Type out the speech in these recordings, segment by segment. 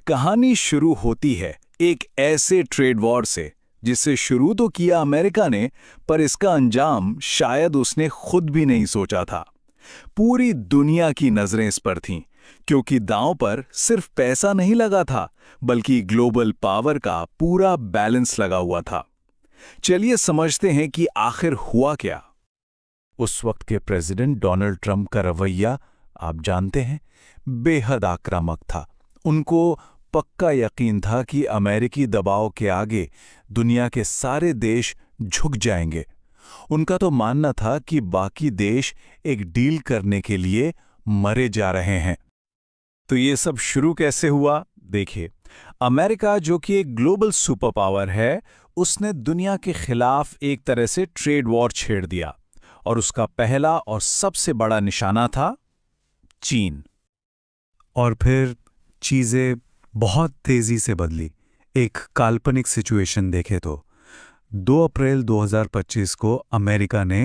कहानी शुरू होती है एक ऐसे ट्रेड वॉर से जिसे शुरू तो किया अमेरिका ने, पर इसका अंजाम शायद उसने खुद भी नहीं सोचा था। पूरी दुनिया की नजरें इस पर थीं, क्योंकि दांव पर सिर्फ पैसा नहीं लगा था, बल्कि ग्लोबल पावर का पूरा बैलेंस लगा हुआ था। चलिए समझते हैं कि आखिर हुआ क्या। उस वक्त के प्रेसिडेंट डोनाल्ड ट्रंप का रवैया आप जानते हैं, बेहद आक्रामक था। उनको पक्का यकीन था कि अमेरिकी दबाव के आगे दुनिया के सारे देश झुक जाएंगे। उनका तो मानना था कि बाकी देश एक डील करने के लिए मरे जा रहे हैं। तो ये सब शुरू कैसे हुआ? देखिए, अमेरिका जो कि एक ग्लोबल सुपर पावर है, उसने दुनिया के खिलाफ एक तरह से ट्रेड वॉर छेड़ दिया, और उसका पहला और सबसे बड़ा निशाना था चीन। और फिर चीज़ें बहुत तेज़ी से बदली। एक काल्पनिक सिचुएशन देखें तो 2 अप्रैल 2025 को अमेरिका ने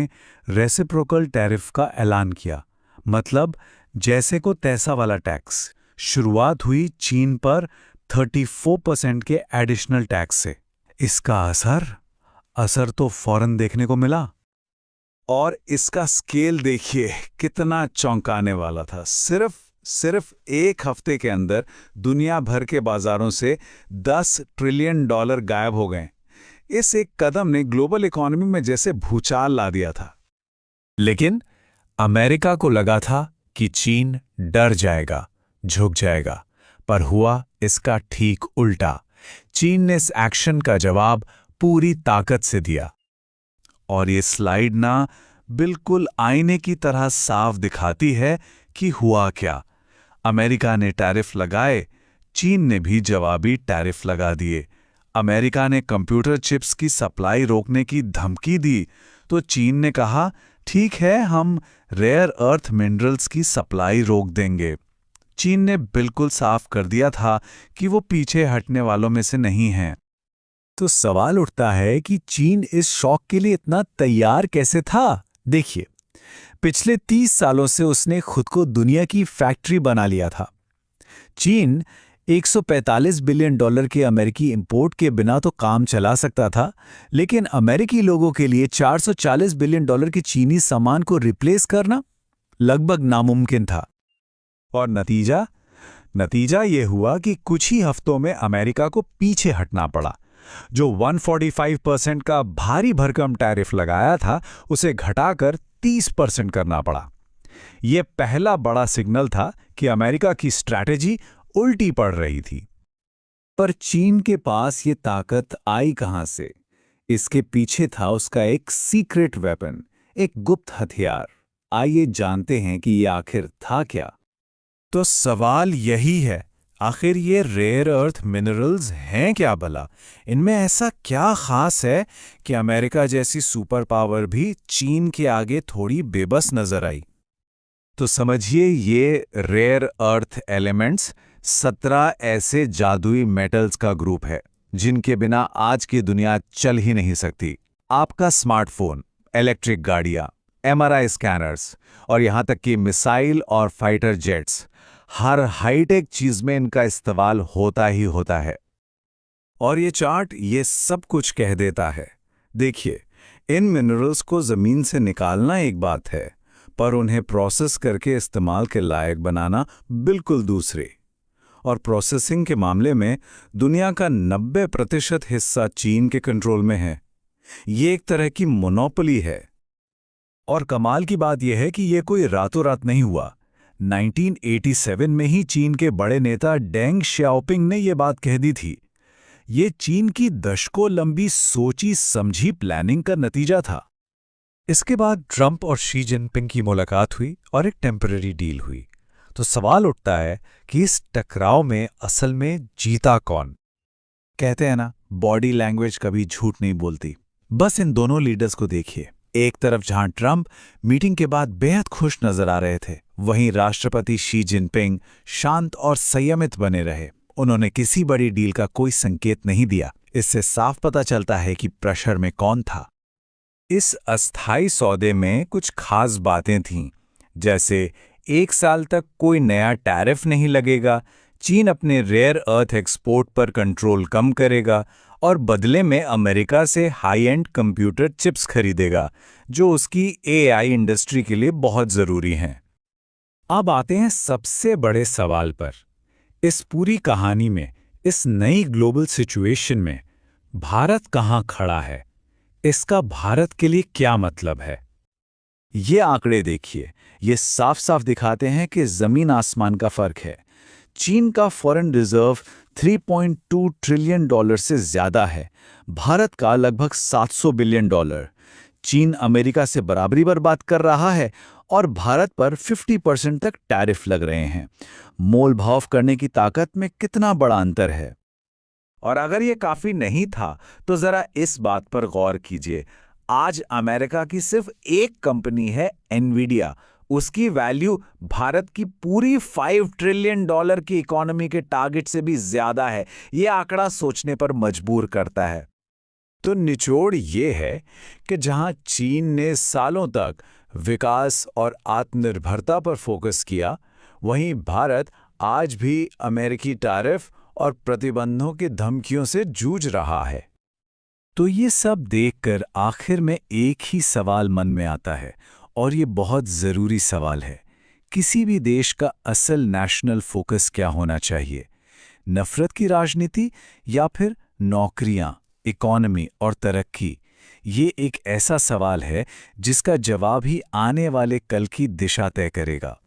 रेसिप्रोकल टैरिफ का ऐलान किया, मतलब जैसे को तैसा वाला टैक्स। शुरुआत हुई चीन पर 34% के एडिशनल टैक्स से। इसका असर तो फौरन देखने को मिला। और इसका स्केल देखिए कितना चौंकाने वाला था। सिर्फ एक हफ्ते के अंदर दुनिया भर के बाजारों से $10 ट्रिलियन गायब हो गए। इस एक कदम ने ग्लोबल इकोनॉमी में जैसे भूचाल ला दिया था। लेकिन अमेरिका को लगा था कि चीन डर जाएगा, झुक जाएगा, पर हुआ इसका ठीक उल्टा। चीन ने इस एक्शन का जवाब पूरी ताकत से दिया। और ये स्लाइड ना बिल्कुल आईने की तरह साफ दिखाती है कि हुआ क्या। अमेरिका ने टैरिफ लगाए, चीन ने भी जवाबी टैरिफ लगा दिए। अमेरिका ने कंप्यूटर चिप्स की सप्लाई रोकने की धमकी दी, तो चीन ने कहा ठीक है, हम रेयर अर्थ मिनरल्स की सप्लाई रोक देंगे। चीन ने बिल्कुल साफ कर दिया था कि वो पीछे हटने वालों में से नहीं है। तो सवाल उठता है कि चीन इस शॉक के लिए इतना तैयार कैसे था? देखिए, पिछले 30 सालों से उसने खुद को दुनिया की फैक्ट्री बना लिया था। चीन $145 बिलियन के अमेरिकी इंपोर्ट के बिना तो काम चला सकता था, लेकिन अमेरिकी लोगों के लिए $440 बिलियन के चीनी सामान को रिप्लेस करना लगभग नामुमकिन था। और नतीजा ये हुआ कि कुछ ही हफ्तों में अमेरिका को पीछे हटना पड़ा। जो 145% का भारी भरकम टैरिफ लगाया था, उसे घटाकर 30% करना पड़ा। यह पहला बड़ा सिग्नल था कि अमेरिका की स्ट्रैटेजी उल्टी पड़ रही थी। पर चीन के पास ये ताकत आई कहां से? इसके पीछे था उसका एक सीक्रेट वेपन, एक गुप्त हथियार। आइए जानते हैं कि यह आखिर था क्या। तो सवाल यही है, आखिर ये रेयर अर्थ मिनरल्स हैं क्या भला? इनमें ऐसा क्या खास है कि अमेरिका जैसी सुपर पावर भी चीन के आगे थोड़ी बेबस नजर आई? तो समझिए, ये रेयर अर्थ एलिमेंट्स 17 ऐसे जादुई मेटल्स का ग्रुप है जिनके बिना आज की दुनिया चल ही नहीं सकती। आपका स्मार्टफोन, इलेक्ट्रिक गाड़ियां, MRI स्कैनर्स और यहां तक कि मिसाइल और फाइटर जेट्स, हर हाईटेक चीज में इनका इस्तेमाल होता ही होता है। और ये चार्ट ये सब कुछ कह देता है। देखिए, इन मिनरल्स को जमीन से निकालना एक बात है, पर उन्हें प्रोसेस करके इस्तेमाल के लायक बनाना बिल्कुल दूसरी। और प्रोसेसिंग के मामले में दुनिया का 90% हिस्सा चीन के कंट्रोल में है। ये एक तरह की मोनोपोली है। और कमाल की बात यह है कि यह कोई रातों रात नहीं हुआ। 1987 में ही चीन के बड़े नेता डेंग श्याओपिंग ने यह बात कह दी थी। ये चीन की दशकों लंबी सोची समझी प्लानिंग का नतीजा था। इसके बाद ट्रंप और शी जिनपिंग की मुलाकात हुई और एक टेम्पररी डील हुई। तो सवाल उठता है कि इस टकराव में असल में जीता कौन? कहते हैं ना, बॉडी लैंग्वेज कभी झूठ नहीं बोलती। बस इन दोनों लीडर्स को देखिए। एक तरफ जहां ट्रंप मीटिंग के बाद बेहद खुश नजर आ रहे थे, वहीं राष्ट्रपति शी जिनपिंग शांत और संयमित बने रहे। उन्होंने किसी बड़ी डील का कोई संकेत नहीं दिया। इससे साफ पता चलता है कि प्रेशर में कौन था। इस अस्थायी सौदे में कुछ खास बातें थीं, जैसे 1 साल तक कोई नया टैरिफ नहीं लगेगा, चीन अपने रेयर अर्थ एक्सपोर्ट पर कंट्रोल कम करेगा और बदले में अमेरिका से हाई एंड कंप्यूटर चिप्स खरीदेगा, जो उसकी एआई इंडस्ट्री के लिए बहुत ज़रूरी हैं। अब आते हैं सबसे बड़े सवाल पर। इस पूरी कहानी में, इस नई ग्लोबल सिचुएशन में भारत कहाँ खड़ा है? इसका भारत के लिए क्या मतलब है? ये आंकड़े देखिए, ये साफ साफ दिखाते हैं कि जमीन आसमान का फर्क है। चीन का फॉरेन रिजर्व 3.2 ट्रिलियन डॉलर से ज्यादा है, भारत का लगभग 700 बिलियन डॉलर। चीन अमेरिका से बराबरी पर बात कर रहा है और भारत पर 50% तक टैरिफ लग रहे हैं। मोल भाव करने की ताकत में कितना बड़ा अंतर है। और अगर ये काफी नहीं था, तो जरा इस बात पर गौर कीजिए। आज अमेरिका की सिर्फ एक कंपनी है, एनवीडिया। उसकी वैल्यू भारत की पूरी 5 ट्रिलियन डॉलर की इकोनॉमी के टारगेट से भी ज्यादा है। ये आंकड़ा सोचने पर मजबूर करता है। तो निचोड़ ये है कि जहां चीन ने सालों तक विकास और आत्मनिर्भरता पर फोकस किया, वहीं भारत आज भी अमेरिकी टैरिफ और प्रतिबंधों की धमकियों से जूझ रहा है। तो ये सब देखकर आखिर में एक ही सवाल मन में आता है, और ये बहुत ज़रूरी सवाल है। किसी भी देश का असल नेशनल फोकस क्या होना चाहिए? नफ़रत की राजनीति या फिर नौकरियां, इकोनॉमी और तरक्की? ये एक ऐसा सवाल है जिसका जवाब ही आने वाले कल की दिशा तय करेगा।